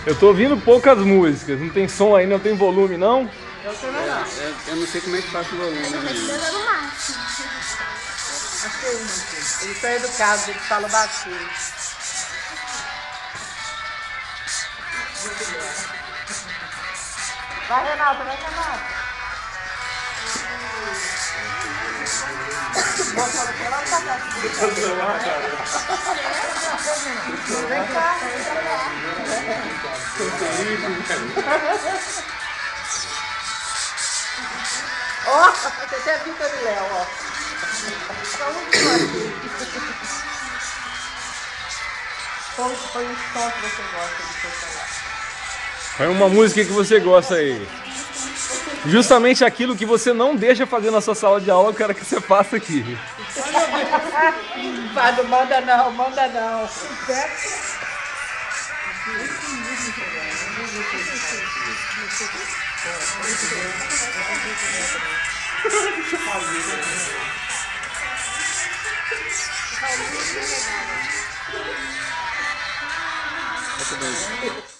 Eu tô ouvindo poucas músicas, não tem som aí, não tem volume não? Eu não sei como é que passa o volume. No máximo. Eles são educados, eles falam baixinho. Vai, Renata, vai, Renata. Nossa, ela não tá vem cá, ó, você até viu de Léo, ó. Só um aqui. Qual foi o som que você gosta de tocar? Põe uma música que você gosta aí. Justamente aquilo que você não deixa fazer na sua sala de aula, eu quero que você faça aqui. Fado, manda não, manda não. Muito bem.